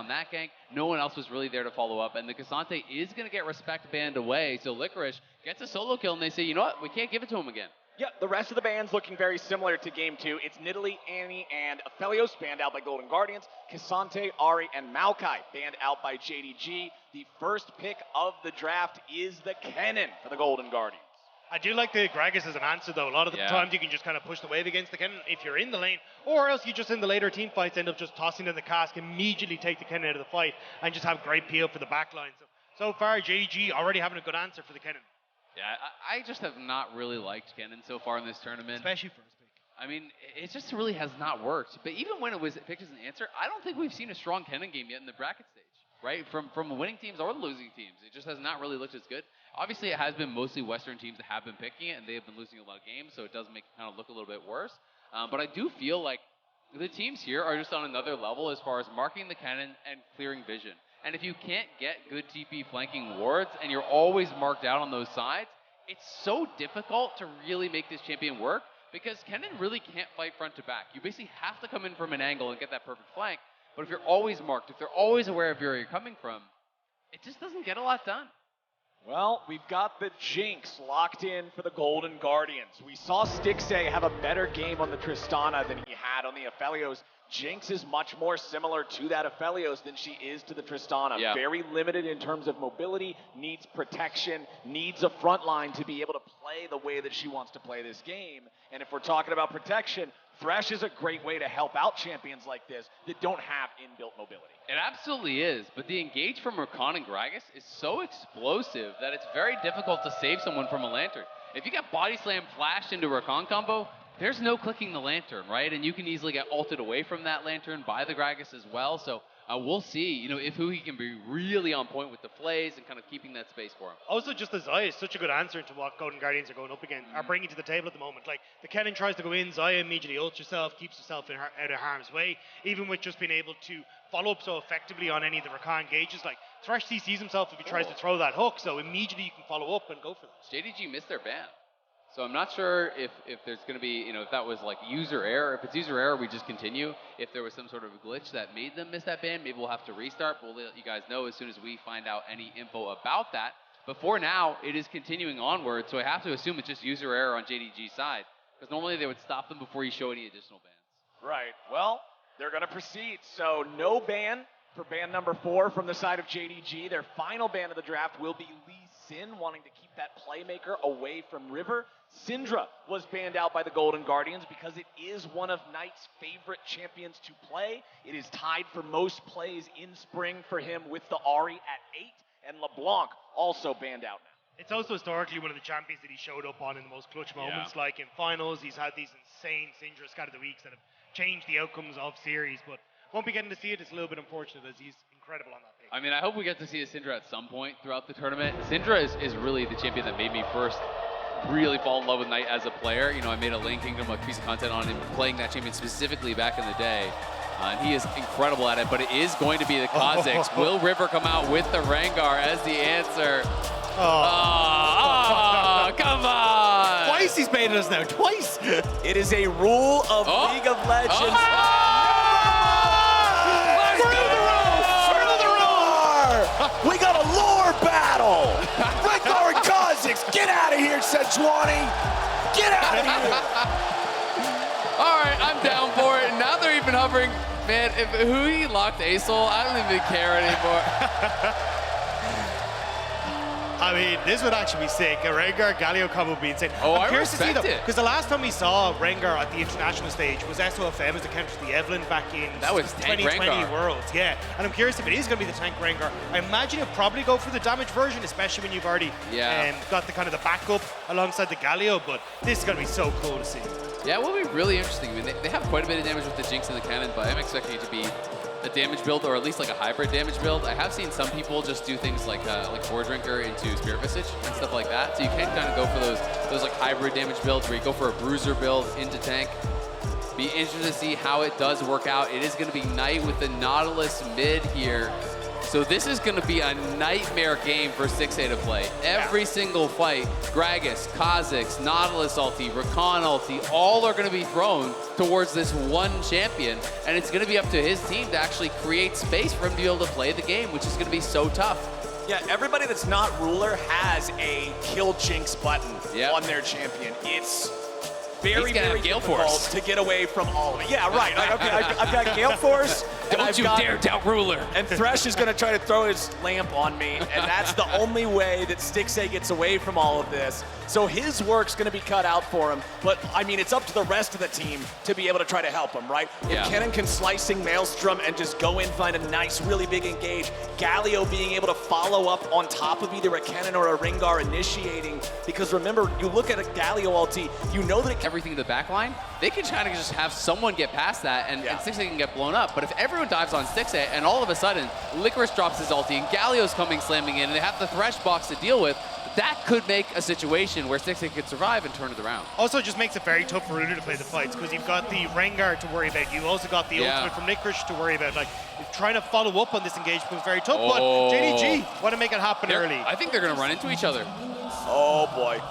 on that gank. No one else was really there to follow up, and the K'Sante is going to get respect banned away, so Licorice gets a solo kill, and they say, you know what, we can't give it to him again. Yeah, the rest of the bans looking very similar to Game 2. It's Nidalee, Annie, and Aphelios banned out by Golden Guardians. K'Sante, Ahri, and Maokai banned out by JDG. The first pick of the draft is the Kennen for the Golden Guardians. I do like the Gragas as an answer, though. A lot of the times you can just kind of push the wave against the Kennen if you're in the lane, or else you just in the later team fights end up just tossing in the cask, immediately take the Kennen out of the fight, and just have great peel for the backline. So far, JDG already having a good answer for the Kennen. Yeah, I just have not really liked Kennen so far in this tournament. Especially first pick. I mean, it just really has not worked. But even when it was picked as an answer, I don't think we've seen a strong Kennen game yet in the bracket stage, right? From winning teams or the losing teams. It just has not really looked as good. Obviously, it has been mostly Western teams that have been picking it, and they have been losing a lot of games, so it does make it kind of look a little bit worse. But I do feel like the teams here are just on another level as far as marking the Kennen and clearing vision. And if you can't get good TP flanking wards, and you're always marked out on those sides, it's so difficult to really make this champion work, because Kennen really can't fight front to back. You basically have to come in from an angle and get that perfect flank, but if you're always marked, if they're always aware of where you're coming from, it just doesn't get a lot done. Well, we've got the Jinx locked in for the Golden Guardians. We saw Stixxay have a better game on the Tristana than he had on the Aphelios. Jinx is much more similar to that Aphelios than she is to the Tristana. Yeah. Very limited in terms of mobility, needs protection, needs a front line to be able to play the way that she wants to play this game. And if we're talking about protection, Thresh is a great way to help out champions like this that don't have inbuilt mobility. It absolutely is, but the engage from Rakan and Gragas is so explosive that it's very difficult to save someone from a Lantern. If you get Body Slam flashed into a Rakan combo, there's no clicking the Lantern, right? And you can easily get ulted away from that Lantern by the Gragas as well. So we'll see, you know, if Huhi can be really on point with the flays and kind of keeping that space for him. Also, just the Xayah is such a good answer to what Golden Guardians are going up against, are bringing to the table at the moment. Like, the Kennen tries to go in, Xayah immediately ults herself, keeps herself out of harm's way, even with just being able to follow up so effectively on any of the Rakan engages. Like, Thresh CCs himself if he tries to throw that hook, so immediately you can follow up and go for this. JDG missed their ban. So I'm not sure if there's going to be, you know, if that was like user error. If it's user error, we just continue. If there was some sort of glitch that made them miss that ban, maybe we'll have to restart. We'll let you guys know as soon as we find out any info about that. But for now, it is continuing onward, so I have to assume it's just user error on JDG's side, because normally they would stop them before you show any additional bans. Right. Well, they're going to proceed. So no ban for ban number 4 from the side of JDG. Their final ban of the draft will be Lee Sin, wanting to keep that playmaker away from River. Syndra was banned out by the Golden Guardians because it is one of Knight's favorite champions to play. It is tied for most plays in spring for him with the Ahri at 8, and LeBlanc also banned out now. It's also historically one of the champions that he showed up on in the most clutch moments, like in finals. He's had these insane Syndra scat of the weeks that have changed the outcomes of series, but won't be getting to see it. It's a little bit unfortunate as he's incredible on that pick. I mean, I hope we get to see a Syndra at some point throughout the tournament. Syndra is really the champion that made me first really fall in love with Knight as a player. You know, I made a Lane Kingdom like piece of content on him playing that champion specifically back in the day. And he is incredible at it, but it is going to be the Kha'Zix. Will River come out with the Rengar as the answer? Come on! Twice he's baited us now, twice! It is a rule of League of Legends. We got a lore battle! Rengar and Kha'Zix, get out of here, Sejuani! Get out of here! All right, I'm down for it. And now they're even hovering. Man, if Huhi locked Azael, I don't even care anymore. I mean, this would actually be sick. A Rengar Galio combo would be insane. Oh, I'm curious I to see respect though, it. because the last time we saw Rengar at the international stage was SOFM as the counter to the Evelyn back in That was tank 2020 Rengar. Worlds. Yeah, and I'm curious if it is going to be the tank Rengar. I imagine you'll probably go for the damage version, especially when you've already got the kind of the backup alongside the Galio. But this is going to be so cool to see. Yeah, it will be really interesting. I mean, they have quite a bit of damage with the Jinx and the Kennen, but I'm expecting it to be a damage build, or at least like a hybrid damage build. I have seen some people just do things like Boar Drinker into Spirit Visage and stuff like that. So you can kind of go for those like hybrid damage builds where you go for a bruiser build into tank. Be interested to see how it does work out. It is going to be Knight with the Nautilus mid here. So this is going to be a nightmare game for Stixxay to play. Every single fight, Gragas, Kha'Zix, Nautilus ulti, Rakan ulti, all are going to be thrown towards this one champion, and it's going to be up to his team to actually create space for him to be able to play the game, which is going to be so tough. Yeah, everybody that's not ruler has a kill Jinx button on their champion. It's very, very difficult to get away from all of it. Yeah, right. Like, okay, I've got Gale Force. Don't you dare doubt ruler. And Thresh is going to try to throw his lamp on me, and that's the only way that Stixxay gets away from all of this. So his work's going to be cut out for him, but I mean, it's up to the rest of the team to be able to try to help him, right? If Kennen can slicing Maelstrom and just go in, find a nice, really big engage, Galio being able to follow up on top of either a Kennen or a Rengar initiating, because remember, you look at a Galio ulti, you know that it can everything to the back line, they can try to just have someone get past that, and Stixxay can get blown up. But if everyone dives on Stixxay, and all of a sudden, Licorice drops his ulti, and Galio's coming slamming in, and they have the Thresh box to deal with, that could make a situation where Stixxay could survive and turn it around. Also, it just makes it very tough for Ruler to play the fights, because you've got the Rengar to worry about. You also got the ultimate from Licorice to worry about. Like, trying to follow up on this engagement was very tough, but JDG want to make it happen early. I think they're going to run into each other. Oh, boy.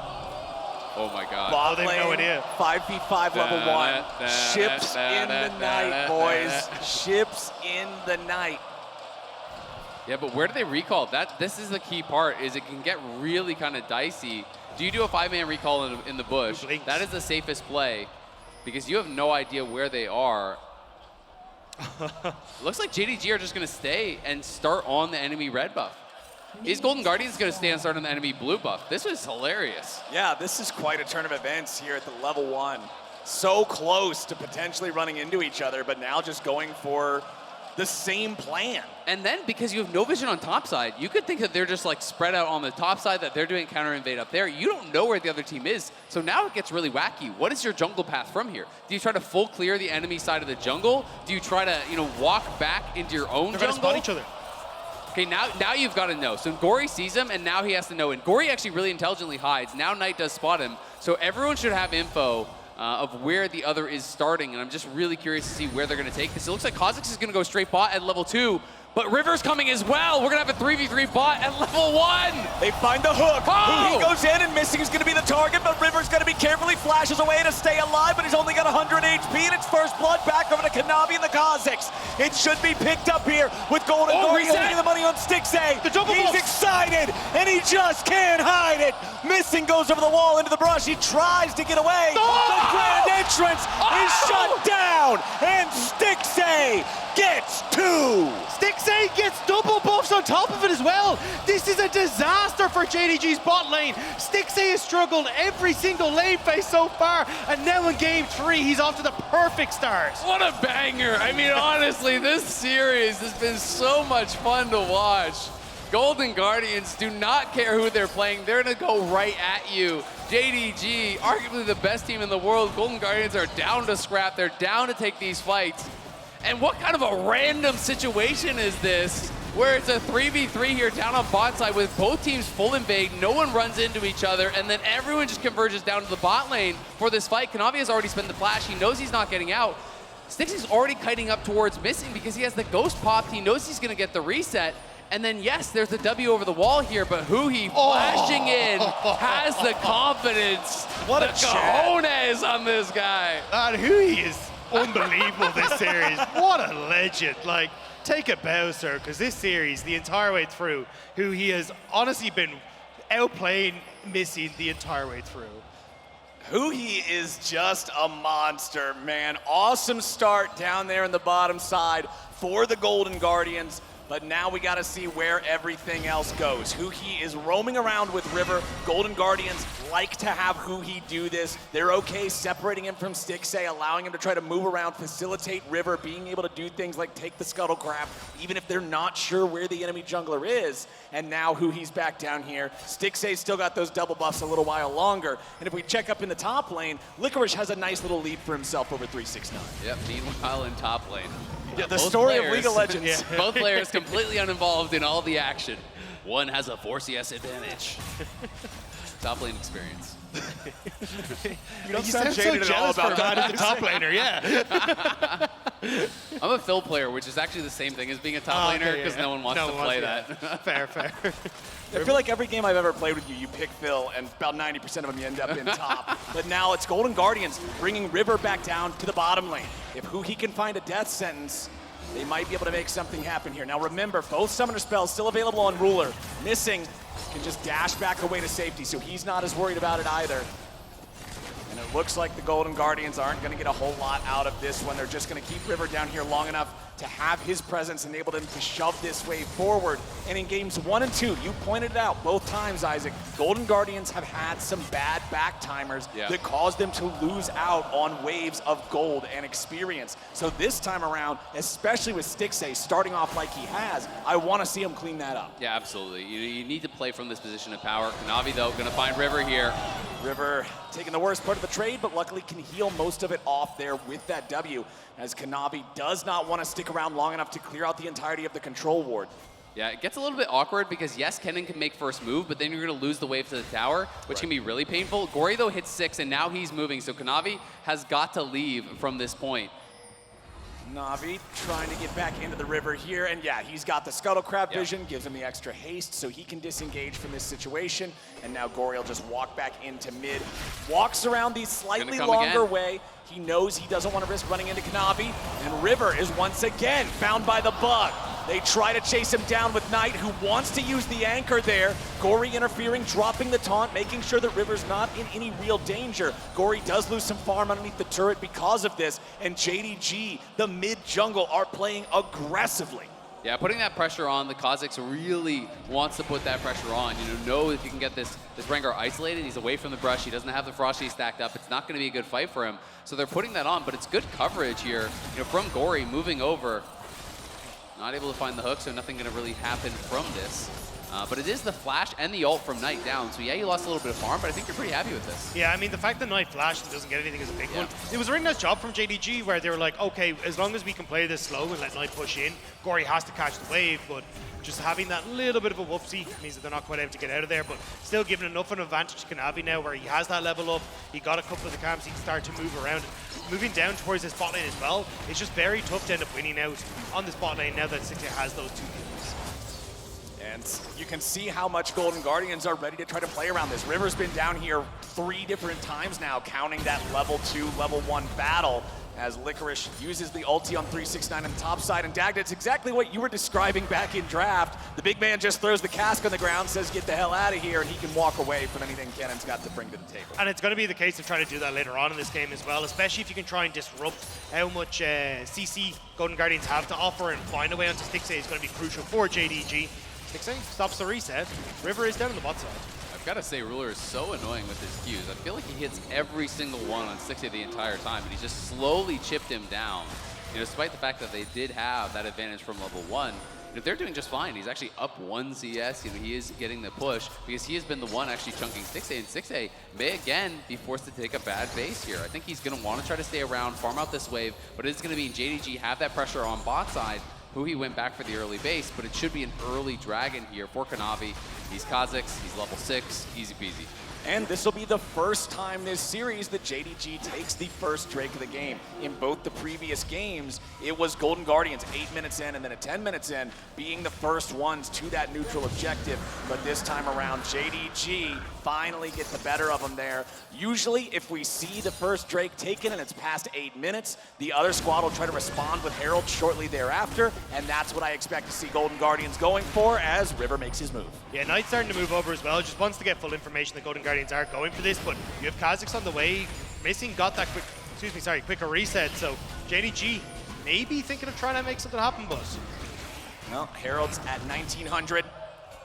Oh my God. Bot they have no idea. 5v5 level 1. Ships in the night, boys. Ships in the night. Yeah, but where do they recall? This is the key part, is it can get really kind of dicey. Do you do a 5-man recall in the bush? That is the safest play, because you have no idea where they are. Looks like JDG are just going to stay and start on the enemy red buff. Is Golden Guardians going to stay and start on the enemy blue buff? This was hilarious. Yeah, this is quite a turn of events here at the level 1. So close to potentially running into each other, but now just going for the same plan. And then, because you have no vision on top side, you could think that they're just like spread out on the top side, that they're doing counter invade up there. You don't know where the other team is. So now it gets really wacky. What is your jungle path from here? Do you try to full clear the enemy side of the jungle? Do you try to, walk back into your own jungle? They're going to spot each other. Okay, now you've got to know. So Gori sees him, and now he has to know. And Gori actually really intelligently hides. Now Knight does spot him. So everyone should have info of where the other is starting. And I'm just really curious to see where they're going to take this. It looks like Kha'Zix is going to go straight bot at level 2. But River's coming as well. We're going to have a 3v3 bot at level 1. They find the hook. Huhi goes in, and Missing is going to be the target, but River's going to be carefully flashes away to stay alive, but he's only got 100 HP, and it's first blood back over to Kanavi and the Kha'Zix. It should be picked up here with Golden Gori getting the money on Stixxay. He's excited, and he just can't hide it. Missing goes over the wall into the brush. He tries to get away. The grand entrance is shut down, and Stixxay gets 2. Stixxay gets double buffs on top of it as well. This is a disaster for JDG's bot lane. Stixxay has struggled every single lane phase so far, and now in game 3, he's off to the perfect start. What a banger. I mean, honestly, this series has been so much fun to watch. Golden Guardians do not care who they're playing. They're going to go right at you. JDG, arguably the best team in the world. Golden Guardians are down to scrap. They're down to take these fights. And what kind of a random situation is this, where it's a 3v3 here down on bot side with both teams full invade, no one runs into each other, and then everyone just converges down to the bot lane for this fight. Kanavi has already spent the flash. He knows he's not getting out. Stixxay's already kiting up towards Missing because he has the ghost popped. He knows he's going to get the reset. And then, yes, there's the W over the wall here, but Huhi flashing in has the confidence. What a cojones on this guy. And Huhi is unbelievable this series. What a legend. Like, take a bow, sir, because this series, the entire way through, Huhi has honestly been outplaying Missing the entire way through. Huhi is just a monster, man. Awesome start down there in the bottom side for the Golden Guardians. But now we got to see where everything else goes. Huhi is roaming around with River. Golden Guardians like to have Huhi do this. They're okay separating him from Stixxay, allowing him to try to move around, facilitate River, being able to do things like take the scuttle crab, even if they're not sure where the enemy jungler is. And now Huhi's back down here. Stixxay's still got those double buffs a little while longer. And if we check up in the top lane, Licorice has a nice little lead for himself over 369. Yep, meanwhile in top lane. Yeah, the story of League of Legends. Both players completely uninvolved in all the action. One has a 4 CS advantage. Top lane experience. You don't You sound sound so jaded at all jealous for about that that. as a top laner, yeah. I'm a fill player, which is actually the same thing as being a top Oh, laner okay, because yeah. no one wants No to one play wants- that. Fair, fair. I feel like every game I've ever played with you, you pick Phil, and about 90% of them you end up in top. But now it's Golden Guardians bringing River back down to the bottom lane. If Huhi can find a death sentence, they might be able to make something happen here. Now remember, both summoner spells still available on Ruler. Missing can just dash back away to safety, so he's not as worried about it either. And it looks like the Golden Guardians aren't going to get a whole lot out of this one. They're just going to keep River down here long enough to have his presence enable them to shove this wave forward. And in games 1 and 2, you pointed it out both times, Isaac, Golden Guardians have had some bad back timers that caused them to lose out on waves of gold and experience. So this time around, especially with Stixxay starting off like he has, I want to see him clean that up. Yeah, absolutely. You need to play from this position of power. Kanavi, though, going to find River here. River taking the worst part of the trade, but luckily can heal most of it off there with that W, as Kanavi does not want to stick around long enough to clear out the entirety of the control ward. Yeah, it gets a little bit awkward because, yes, Kennen can make first move, but then you're going to lose the wave to the tower, which can be really painful. Gori, though, hits 6, and now he's moving, so Kanavi has got to leave from this point. Navi trying to get back into the river here, and yeah, he's got the Scuttle Crab vision, gives him the extra haste so he can disengage from this situation, and now Gori will just walk back into mid, walks around the slightly longer way. He knows he doesn't want to risk running into Kanavi, and River is once again found by the bug. They try to chase him down with Knight, who wants to use the anchor there. Gori interfering, dropping the taunt, making sure that River's not in any real danger. Gori does lose some farm underneath the turret because of this, and JDG, the mid-jungle, are playing aggressively. Yeah, putting that pressure on, the Kha'Zix really wants to put that pressure on. Know if you can get this Rengar isolated, he's away from the brush, he doesn't have the Frosty stacked up, it's not going to be a good fight for him. So they're putting that on, but it's good coverage here, from Gori moving over. Not able to find the hook, so nothing going to really happen from this. But it is the flash and the ult from Knight down. So yeah, you lost a little bit of farm, but I think you're pretty happy with this. Yeah, I mean, the fact that Knight flashed and doesn't get anything is a big one. It was a really nice job from JDG where they were like, okay, as long as we can play this slow and let Knight push in, Gori has to catch the wave, but just having that little bit of a whoopsie means that they're not quite able to get out of there, but still giving enough of an advantage to Kanavi now where he has that level up, he got a couple of the camps, he can start to move around. Moving down towards his bot lane as well, it's just very tough to end up winning out on this bot lane now that Stixxay has those 2 kills. And you can see how much Golden Guardians are ready to try to play around this. River's been down here 3 different times now, counting that level 2, level 1 battle, as Licorice uses the ulti on 369 on the top side. And Dagda, it's exactly what you were describing back in draft. The big man just throws the cask on the ground, says get the hell out of here, and he can walk away from anything Kennen's got to bring to the table. And it's going to be the case of trying to do that later on in this game as well, especially if you can try and disrupt how much CC Golden Guardians have to offer and find a way onto Stixxay is going to be crucial for JDG. Stixxay stops the reset. River is down on the bot side. I've got to say, Ruler is so annoying with his Qs. I feel like he hits every single one on Stixxay the entire time, and he's just slowly chipped him down. Despite the fact that they did have that advantage from level 1, they're doing just fine. He's actually up 1 CS. He is getting the push because he has been the one actually chunking Stixxay, and Stixxay may again be forced to take a bad base here. I think he's going to want to try to stay around, farm out this wave, but it's going to be JDG have that pressure on bot side. Huhi went back for the early base, but it should be an early dragon here for Kanavi. He's Kha'Zix, he's level 6, easy peasy. And this will be the first time this series that JDG takes the first Drake of the game. In both the previous games, it was Golden Guardians 8 minutes in and then at 10 minutes in being the first ones to that neutral objective. But this time around, JDG finally get the better of them there. Usually, if we see the first Drake taken and it's past 8 minutes, the other squad will try to respond with Herald shortly thereafter, and that's what I expect to see Golden Guardians going for as River makes his move. Yeah, Knight's starting to move over as well, just wants to get full information that Golden Guardians are going for this, but you have Kha'Zix on the way. Missing got that quicker reset, so JDG maybe thinking of trying to make something happen, but... Well, Herald's at 1900.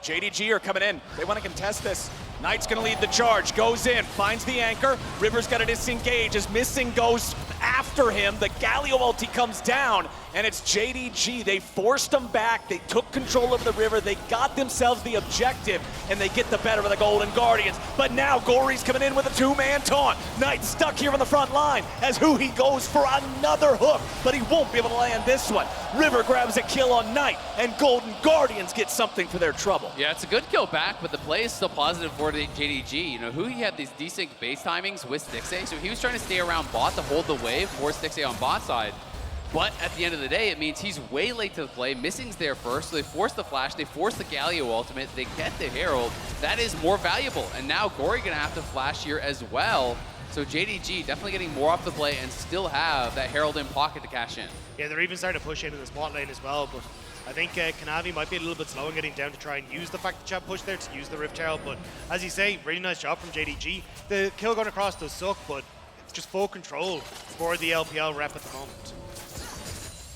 JDG are coming in. They want to contest this. Knight's going to lead the charge. Goes in, finds the anchor. River's got to disengage as Missing goes after after him. The Galio ulti comes down, and it's JDG. They forced them back. They took control of the river. They got themselves the objective, and they get the better of the Golden Guardians. But now Gori's coming in with a two-man taunt. Knight stuck here on the front line as Huhi goes for another hook, but he won't be able to land this one. River grabs a kill on Knight, and Golden Guardians get something for their trouble. Yeah, it's a good kill back, but the play is still positive for JDG. You know, Huhi had these decent base timings with Stixxay, so he was trying to stay around bot to hold the wave for Stixxay on bot side. But at the end of the day, it means he's way late to the play. Missing's there first, so they force the flash, they force the Galio ultimate, they get the Herald. That is more valuable, and now Gori gonna have to flash here as well. So JDG definitely getting more off the play and still have that Herald in pocket to cash in. Yeah, they're even starting to push into the spot lane as well, but I think Kanavi might be a little bit slow in getting down to try and use the fact that Chad pushed there to use the Rift Herald, but as you say, really nice job from JDG. The kill going across does suck, but it's just full control for the LPL rep at the moment.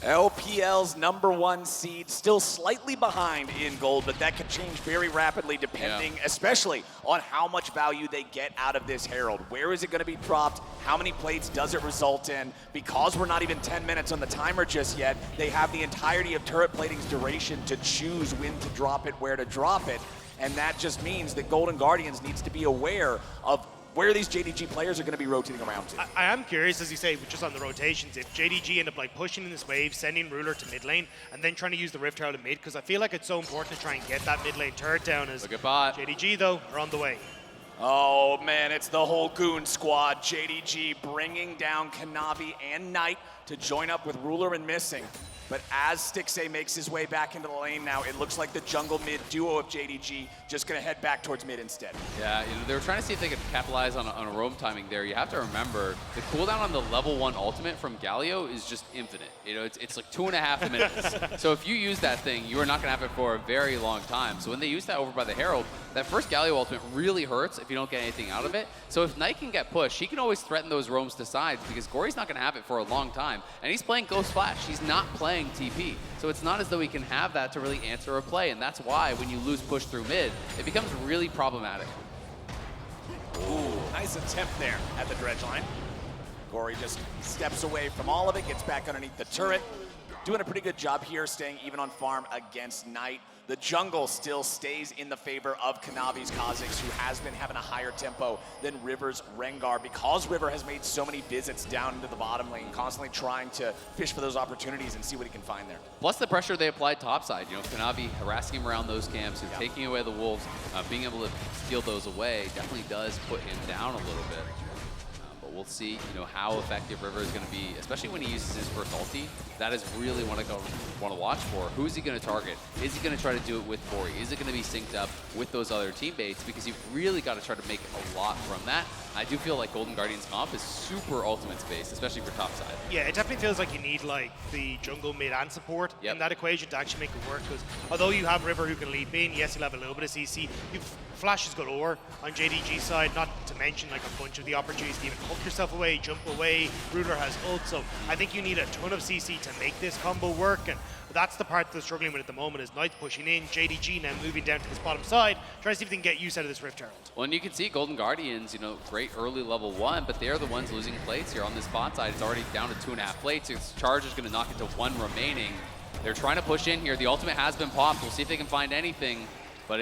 LPL's #1 seed, still slightly behind in gold, but that can change very rapidly depending, especially on how much value they get out of this Herald. Where is it going to be dropped? How many plates does it result in? Because we're not even 10 minutes on the timer just yet, they have the entirety of turret plating's duration to choose when to drop it, where to drop it, and that just means that Golden Guardians needs to be aware of where these JDG players are going to be rotating around to. I am curious, as you say, just on the rotations, if JDG end up like pushing in this wave, sending Ruler to mid lane, and then trying to use the Rift Herald in mid, because I feel like it's so important to try and get that mid lane turret down. As Look at bot. JDG, though, are on the way. Oh man, it's the whole goon squad. JDG bringing down Kanavi and Knight to join up with Ruler and Missing. But as Stixxay makes his way back into the lane now, it looks like the jungle mid duo of JDG just going to head back towards mid instead. Yeah, you know, they were trying to see if they could capitalize on a roam timing there. You have to remember, the cooldown on the level 1 ultimate from Galio is just infinite. You know, it's like 2.5 minutes. So if you use that thing, you are not going to have it for a very long time. So when they use that over by the Herald, that first Galio ultimate really hurts if you don't get anything out of it. So if Knight can get pushed, he can always threaten those roams to sides because Gori's not going to have it for a long time. And he's playing Ghost Flash. He's not playing TP. So it's not as though he can have that to really answer a play. And that's why when you lose push through mid, it becomes really problematic. Ooh, nice attempt there at the dredge line. Gori just steps away from all of it, gets back underneath the turret. Doing a pretty good job here, staying even on farm against Knight. The jungle still stays in the favor of Kanavi's Kha'Zix, who has been having a higher tempo than River's Rengar, because River has made so many visits down into the bottom lane, constantly trying to fish for those opportunities and see what he can find there. Plus the pressure they applied topside. You know, Kanavi harassing him around those camps and taking away the wolves, being able to steal those away definitely does put him down a little bit. But we'll see, you know, how effective River is going to be, especially when he uses his first ulti. That is really what I want to watch for. Who is he going to target? Is he going to try to do it with Gori? Is it going to be synced up with those other teammates? Because you've really got to try to make a lot from that. I do feel like Golden Guardians comp is super ultimate space, especially for topside. Yeah, it definitely feels like you need like the jungle mid and support in that equation to actually make it work. Because although you have River who can leap in, yes, he'll have a little bit of CC. You've flashes galore on JDG side, not to mention like a bunch of the opportunities to even hook yourself away, jump away. Ruler has ult, so I think you need a ton of CC to make this combo work. And that's the part they're struggling with at the moment, is Knight pushing in, JDG now moving down to this bottom side, trying to see if they can get use out of this Rift Herald. Well, and you can see Golden Guardians, you know, great early level 1, but they're the ones losing plates here on this bot side. It's already down to 2.5 plates. Its charge is going to knock it to 1 remaining. They're trying to push in here. The ultimate has been popped. We'll see if they can find anything, but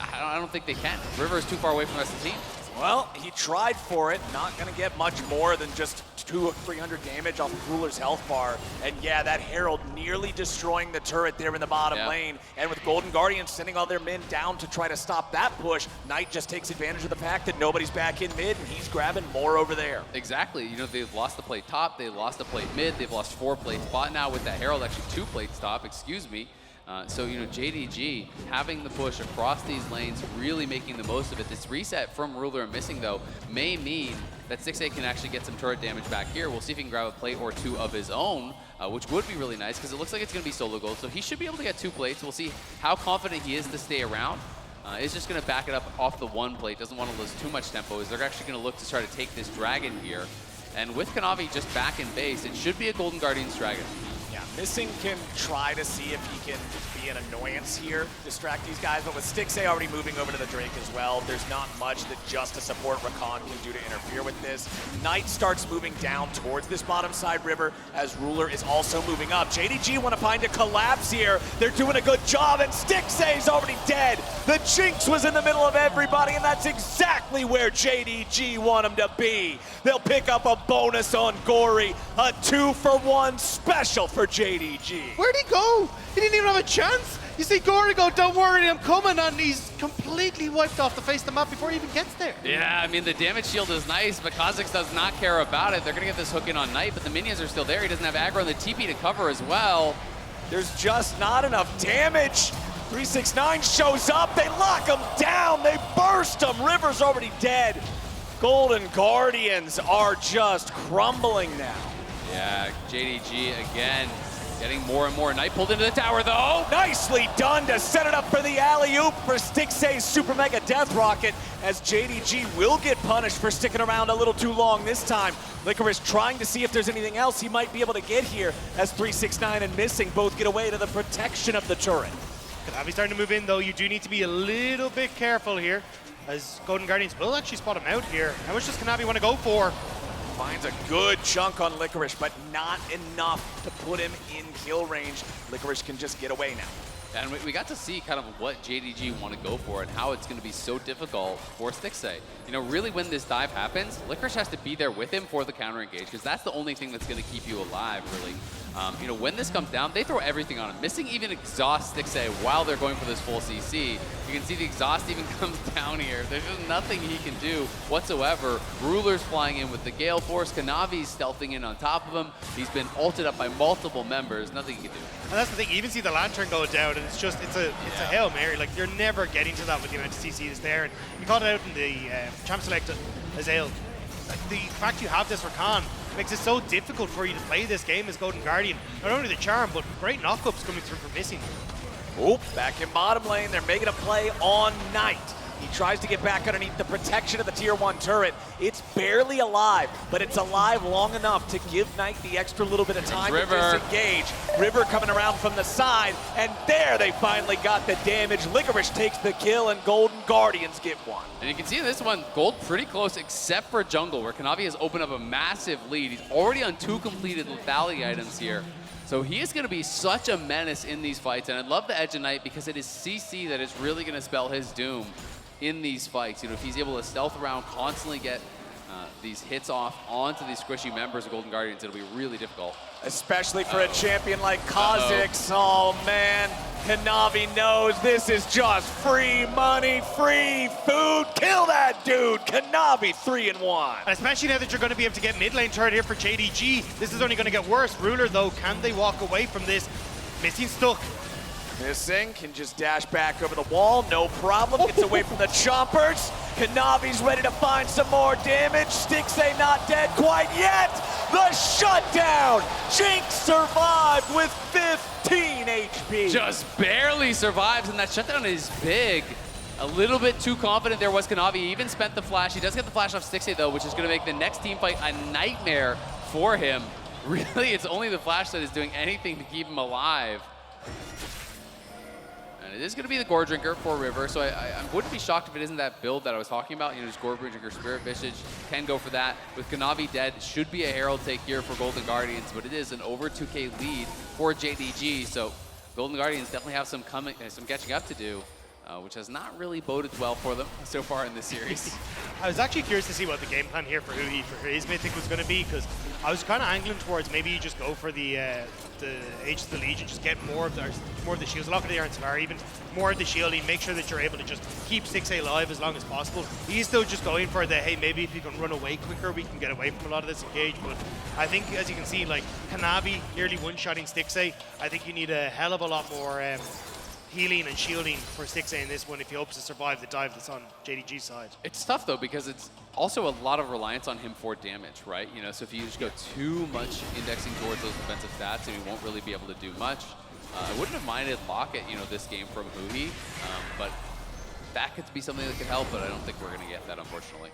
I don't think they can. River is too far away from the rest of the team. Well, he tried for it, not going to get much more than just 200 or 300 damage off of Ruler's health bar. And yeah, that Herald nearly destroying the turret there in the bottom lane. And with Golden Guardians sending all their men down to try to stop that push, Knight just takes advantage of the fact that nobody's back in mid, and he's grabbing more over there. Exactly. You know, they've lost the plate top, they lost the plate mid, they've lost 4 plates bot now with that Herald, actually 2 plates top, excuse me. So, you know, JDG having the push across these lanes, really making the most of it. This reset from Ruler and Missing, though, may mean that Stixxay can actually get some turret damage back here. We'll see if he can grab a plate or 2 of his own, which would be really nice because it looks like it's going to be solo gold. So he should be able to get 2 plates. We'll see how confident he is to stay around. Is just going to back it up off the 1 plate. Doesn't want to lose too much tempo. Is they're actually going to look to try to take this dragon here. And with Kanavi just back in base, it should be a Golden Guardians dragon. Yeah, Missing can try to see if he can be an annoyance here, distract these guys, but with Stixxay already moving over to the Drake as well, there's not much that just a support Rakan can do to interfere with this. Knight starts moving down towards this bottom side river as Ruler is also moving up. JDG want to find a collapse here. They're doing a good job, and Stixxay's already dead. The Jinx was in the middle of everybody, and that's exactly where JDG want him to be. They'll pick up a bonus on Gori, a 2-for-1 special for JDG. Where'd he go? He didn't even have a chance. You see Gori go, don't worry, I'm coming, and he's completely wiped off the face of the map before he even gets there. Yeah, I mean, the damage shield is nice, but Kha'Zix does not care about it. They're going to get this hook in on Knight, but the minions are still there. He doesn't have aggro and the TP to cover as well. There's just not enough damage. 369 shows up, they lock him down, they burst him. River's already dead. Golden Guardians are just crumbling now. Yeah, JDG again getting more and more. Knight pulled into the tower though. Nicely done to set it up for the alley-oop for Stixxay's Super Mega Death Rocket, as JDG will get punished for sticking around a little too long this time. Licorice trying to see if there's anything else he might be able to get here, as 369 and Missing both get away to the protection of the turret. Kanavi starting to move in though. You do need to be a little bit careful here, as Golden Guardians will actually spot him out here. How much does Kanavi want to go for? Finds a good chunk on Licorice, but not enough to put him in kill range. Licorice can just get away now. And we got to see kind of what JDG want to go for and how it's going to be so difficult for Stixxay. You know, really when this dive happens, Licorice has to be there with him for the counter engage, because that's the only thing that's going to keep you alive, really. You know, when this comes down, they throw everything on him. Missing even exhaust Stixxay while they're going for this full CC. You can see the exhaust even comes down here. There's just nothing he can do whatsoever. Ruler's flying in with the Gale Force. Kanavi's stealthing in on top of him. He's been ulted up by multiple members. Nothing he can do. And that's the thing, you even see the Lantern go down, and it's a Hail Mary. Like, you're never getting to that with the amount of CC that's there. And you called it out in the Champ Select, Azael. Like, the fact you have this Rakan makes it so difficult for you to play this game as Golden Guardian. Not only the charm, but great knockups coming through from Missing. Oop, back in bottom lane, they're making a play on Knight. He tries to get back underneath the protection of the tier 1 turret. It's barely alive, but it's alive long enough to give Knight the extra little bit of time to disengage. River coming around from the side, and there they finally got the damage. Licorice takes the kill, and Golden Guardians get one. And you can see in this one, Gold pretty close except for jungle, where Kanavi has opened up a massive lead. He's already on 2 completed lethality items here. So he is going to be such a menace in these fights, and I love the Edge of Knight because it is CC that is really going to spell his doom in these fights. You know, if he's able to stealth around, constantly get these hits off onto these squishy members of Golden Guardians, it'll be really difficult. Especially for a champion like Kha'Zix. Oh man, Kanavi knows this is just free money, free food. Kill that dude. Kanavi 3-1. And especially now that you're going to be able to get mid lane turret here for JDG, this is only going to get worse. Ruler though, can they walk away from this? Missing stuck. Missing can just dash back over the wall, no problem. Gets away from the chompers. Kanavi's ready to find some more damage. Stixxay not dead quite yet. The shutdown. Jinx survived with 15 HP. Just barely survives, and that shutdown is big. A little bit too confident there was Kanavi. He even spent the flash. He does get the flash off Stixxay though, which is going to make the next team fight a nightmare for him. Really, it's only the flash that is doing anything to keep him alive. And it is going to be the Gore Drinker for River, so I wouldn't be shocked if it isn't that build that I was talking about. You know, just Gore Drinker, Spirit Visage, can go for that. With Kanavi dead, should be a Herald take here for Golden Guardians, but it is an over 2K lead for JDG, so Golden Guardians definitely have some catching up to do, which has not really boded well for them so far in this series. I was actually curious to see what the game plan here for Huhi for his mythic was going to be, because I was kind of angling towards maybe you just go for the Age of the Legion, just get more of the shields, a lot of the Iron Savar, even more of the shielding, make sure that you're able to just keep Stixxay alive as long as possible. He's still just going for the, hey, maybe if you can run away quicker, we can get away from a lot of this engage. But I think, as you can see, like Kanavi nearly one-shotting Stixxay, I think you need a hell of a lot more healing and shielding for Stixxay in this one if he hopes to survive the dive that's on JDG's side. It's tough though, because it's also a lot of reliance on him for damage, right? You know, so if you just go too much indexing towards those defensive stats, and he won't really be able to do much. I wouldn't have minded Locket, you know, this game from Huhi, but that could be something that could help, but I don't think we're going to get that, unfortunately.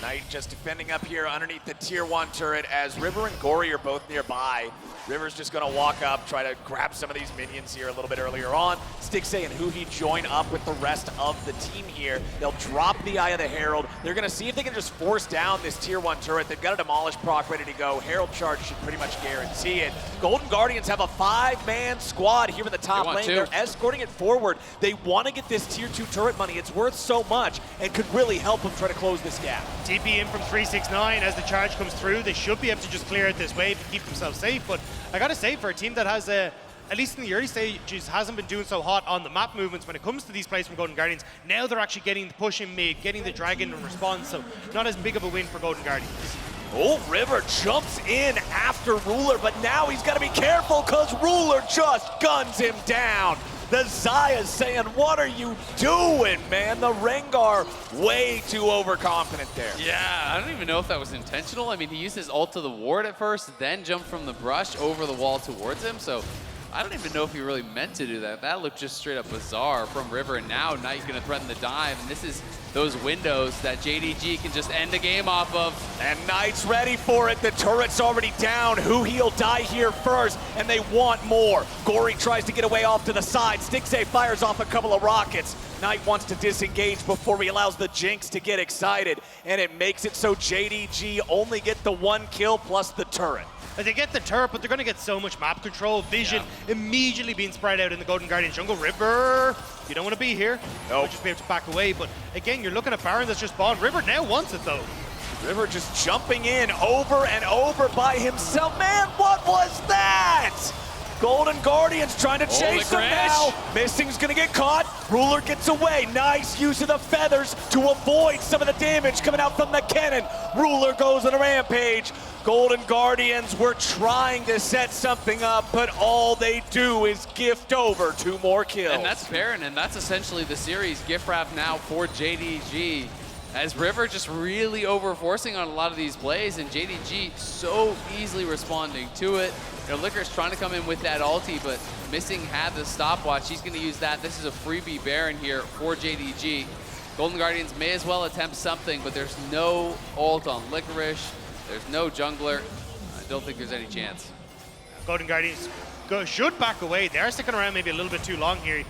Knight just defending up here underneath the tier 1 turret as River and Gori are both nearby. River's just gonna walk up, try to grab some of these minions here a little bit earlier on. Stixxay and Huhi join up with the rest of the team here. They'll drop the Eye of the Herald. They're gonna see if they can just force down this tier 1 turret. They've got a Demolish proc ready to go. Herald charge should pretty much guarantee it. Golden Guardians have a 5-man squad here in the top lane. They're escorting it forward. They wanna get this tier 2 turret money. It's worth so much and could really help them try to close this gap. TP in from 369 as the charge comes through. They should be able to just clear out this wave and keep themselves safe, but I gotta say, for a team that has, at least in the early stages, hasn't been doing so hot on the map movements when it comes to these plays from Golden Guardians, now they're actually getting the push in mid, getting the dragon in response, so not as big of a win for Golden Guardians. Oh, River jumps in after Ruler, but now he's got to be careful because Ruler just guns him down. The Xayah's saying, what are you doing, man? The Rengar way too overconfident there. Yeah, I don't even know if that was intentional. I mean, he used his ult to the ward at first, then jumped from the brush over the wall towards him, so I don't even know if he really meant to do that. That looked just straight up bizarre from River, and now Knight gonna threaten the dive, and this is those windows that JDG can just end the game off of. And Knight's ready for it. The turret's already down. Huhi'll die here first, and they want more. Gori tries to get away off to the side. Stixxay fires off a couple of rockets. Knight wants to disengage before he allows the Jinx to get excited, and it makes it so JDG only get the 1 kill plus the turret. They get the turret, but they're going to get so much map control, vision immediately being spread out in the Golden Guardian jungle. River, you don't want to be here. Nope. You'll just be able to back away, but again, you're looking at Baron that's just spawned. River now wants it though. River just jumping in over and over by himself. Man, what was that? Golden Guardians trying to chase him now. Missing's gonna get caught. Ruler gets away. Nice use of the feathers to avoid some of the damage coming out from the Kennen. Ruler goes on a rampage. Golden Guardians were trying to set something up, but all they do is gift over 2 more kills. And that's Baron, and that's essentially the series gift wrap now for JDG. As River just really overforcing on a lot of these plays, and JDG so easily responding to it. You know, Licorice trying to come in with that ulti, but Missing had the stopwatch. He's going to use that. This is a freebie Baron here for JDG. Golden Guardians may as well attempt something, but there's no ult on Licorice. There's no jungler. I don't think there's any chance. Golden Guardians should back away. They're sticking around maybe a little bit too long here. You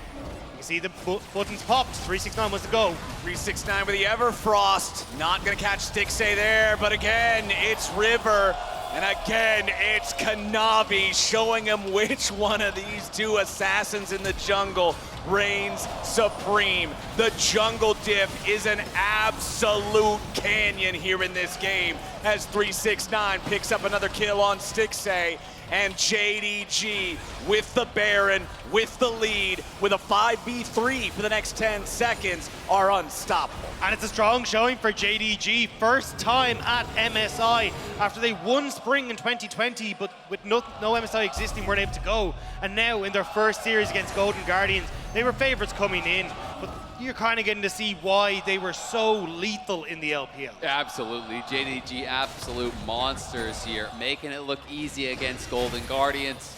can see the buttons popped. 369 wants to go. 369 with the Everfrost. Not going to catch Stixxay there, but again, it's River. And again, it's Kanavi showing him which one of these 2 assassins in the jungle reigns supreme. The jungle diff is an absolute canyon here in this game as 369 picks up another kill on Stixxay. And JDG with the Baron, with the lead, with a 5v3 for the next 10 seconds, are unstoppable. And it's a strong showing for JDG. First time at MSI after they won Spring in 2020, but with no MSI existing, weren't able to go. And now in their first series against Golden Guardians, they were favorites coming in, but you're kind of getting to see why they were so lethal in the LPL. Absolutely. JDG absolute monsters here, making it look easy against Golden Guardians.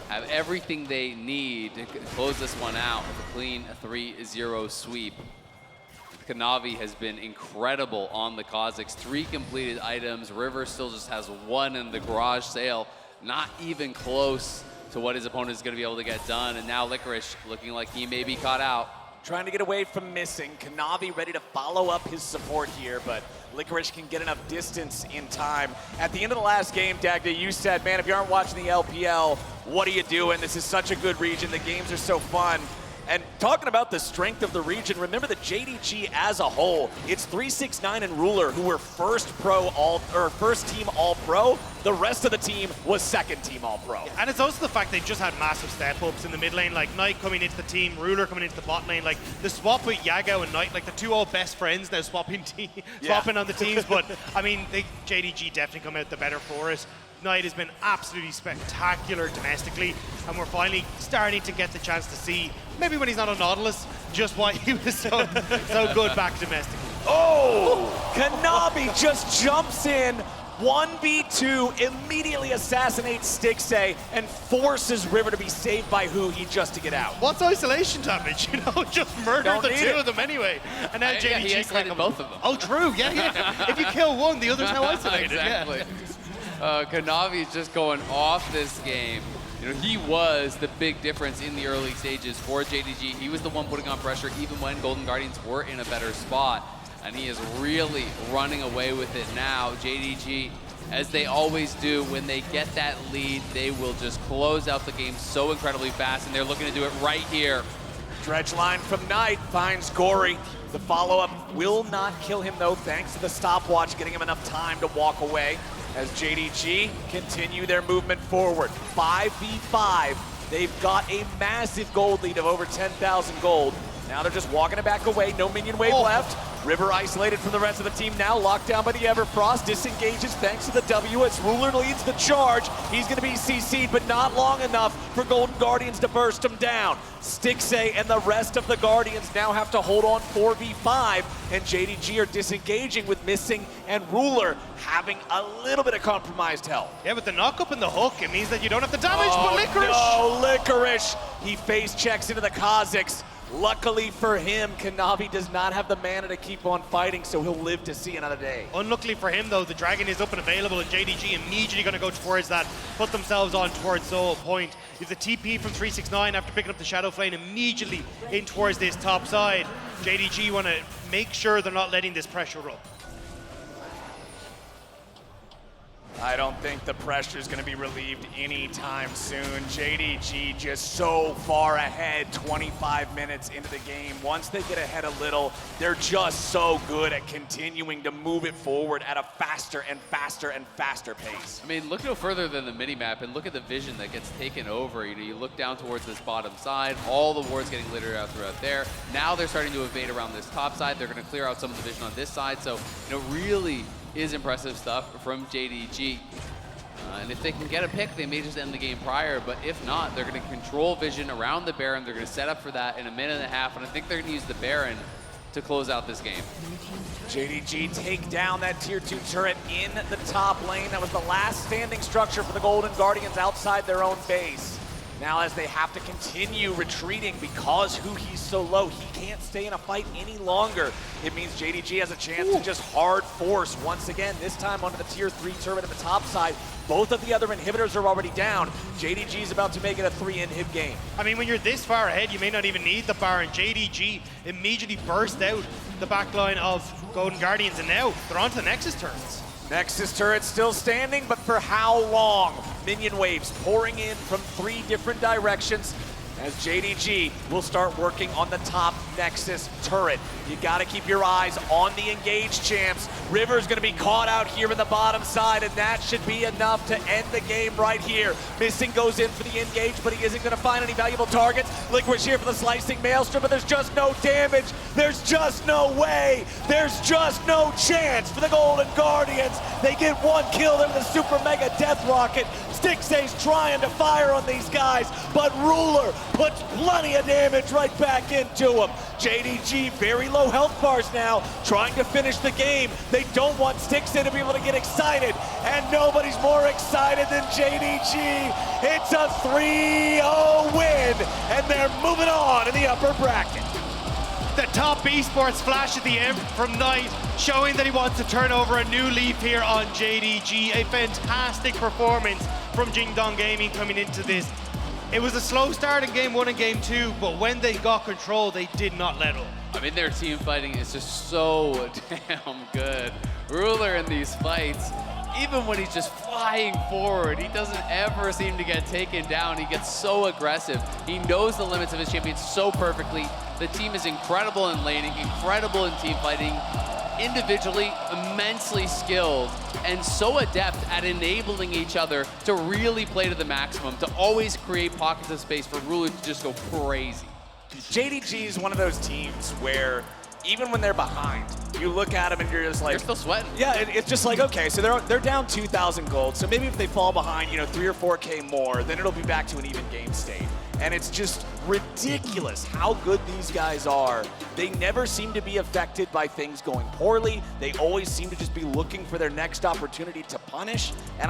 Have everything they need to close this one out with a clean 3-0 sweep. Kanavi has been incredible on the Kha'Zix. 3 completed items. River still just has 1 in the garage sale. Not even close to what his opponent is going to be able to get done. And now Licorice looking like he may be caught out. Trying to get away from Missing. Kanavi ready to follow up his support here, but Licorice can get enough distance in time. At the end of the last game, Dagda, you said, man, if you aren't watching the LPL, what are you doing? This is such a good region. The games are so fun. And talking about the strength of the region, remember that JDG as a whole, it's 369 and Ruler who were first team all-pro. The rest of the team was second team all-pro. Yeah, and it's also the fact they just had massive step-ups in the mid lane, like Knight coming into the team, Ruler coming into the bot lane, like the swap with Yago and Knight, like the 2 old best friends now swapping on the teams. But I mean, JDG definitely come out the better for it. Knight has been absolutely spectacular domestically, and we're finally starting to get the chance to see, maybe when he's not on Nautilus, just why he was so good back domestically. Oh! Kanavi just jumps in, 1v2, immediately assassinates Stixxay and forces River to be saved by Huhi just to get out. What's isolation damage? You know, just murder Don't the need two it. of them anyway. And now Yeah, JDG he isolated both of them. Oh, true. Yeah. If you kill one, the other's now isolated. Exactly. Yeah. Kanavi's just going off this game. You know, he was the big difference in the early stages for JDG. He was the one putting on pressure even when Golden Guardians were in a better spot. And he is really running away with it now. JDG, as they always do, when they get that lead, they will just close out the game so incredibly fast, and they're looking to do it right here. Dredge line from Knight finds Gori. The follow-up will not kill him though, thanks to the stopwatch, getting him enough time to walk away. As JDG continue their movement forward. 5v5, they've got a massive gold lead of over 10,000 gold. Now they're just walking it back away, no minion wave left. River isolated from the rest of the team now, locked down by the Everfrost, disengages thanks to the W as Ruler leads the charge. He's going to be CC'd, but not long enough for Golden Guardians to burst him down. Stixxay and the rest of the Guardians now have to hold on 4v5, and JDG are disengaging with Missing and Ruler having a little bit of compromised health. Yeah, with the knock-up and the hook, it means that you don't have the damage, Oh, but Licorice! no, Licorice! He face checks into the Kha'Zix. Luckily for him, Kanavi does not have the mana to keep on fighting, so he'll live to see another day. Unluckily for him, though, the Dragon is up and available, and JDG immediately going to go towards that, put themselves on towards Soul Point. If the TP from 369 after picking up the Shadow Flame immediately in towards this top side, JDG want to make sure they're not letting this pressure up. I don't think the pressure is going to be relieved anytime soon. JDG just so far ahead, 25 minutes into the game. Once they get ahead a little, they're just so good at continuing to move it forward at a faster and faster and faster pace. I mean, look no further than the mini-map and look at the vision that gets taken over. You know, you look down towards this bottom side, all the wards getting littered out throughout there. Now they're starting to evade around this top side. They're going to clear out some of the vision on this side. So, you know, really is impressive stuff from JDG. And if they can get a pick, they may just end the game prior, but if not, they're going to control vision around the Baron. They're going to set up for that in a minute and a half, and I think they're going to use the Baron to close out this game. JDG take down that tier 2 turret in the top lane. That was the last standing structure for the Golden Guardians outside their own base. Now as they have to continue retreating because Huhi's so low, he can't stay in a fight any longer. It means JDG has a chance to just hard force once again, this time onto the tier 3 turret at the top side. Both of the other inhibitors are already down. JDG is about to make it a 3-inhib game. I mean, when you're this far ahead, you may not even need the Baron. JDG immediately burst out the backline of Golden Guardians, and now they're onto the Nexus turrets. Nexus turret still standing, but for how long? Minion waves pouring in from 3 different directions as JDG will start working on the top Nexus turret. You gotta keep your eyes on the engaged champs. River's gonna be caught out here in the bottom side, and that should be enough to end the game right here. Missing goes in for the engage, but he isn't gonna find any valuable targets. Licorice here for the slicing maelstrom, but there's just no damage. There's just no way. There's just no chance for the Golden Guardians. They get 1 kill there with a super mega death rocket. Stixxay's trying to fire on these guys, but Ruler puts plenty of damage right back into him. JDG, very low health bars now, trying to finish the game. They don't want Stixxay to be able to get excited, and nobody's more excited than JDG. It's a 3-0 win, and they're moving on in the upper bracket. The top eSports flash at the end from Knight, showing that he wants to turn over a new leaf here on JDG. A fantastic performance from Jingdong Gaming coming into this. It was a slow start in game 1 and game 2, but when they got control, they did not let up. I mean, their team fighting is just so damn good. Ruler in these fights, even when he's just flying forward, he doesn't ever seem to get taken down. He gets so aggressive. He knows the limits of his champion so perfectly. The team is incredible in laning, incredible in team fighting, individually immensely skilled, and so adept at enabling each other to really play to the maximum, to always create pockets of space for Ruler to just go crazy. JDG is one of those teams where even when they're behind, you look at them and you're just like, They're still sweating. yeah, it's just like, okay, so they're down 2,000 gold. So maybe if they fall behind, you know, 3 or 4K more, then it'll be back to an even game state. and it's just ridiculous how good these guys are. They never seem to be affected by things going poorly. They always seem to just be looking for their next opportunity to punish, and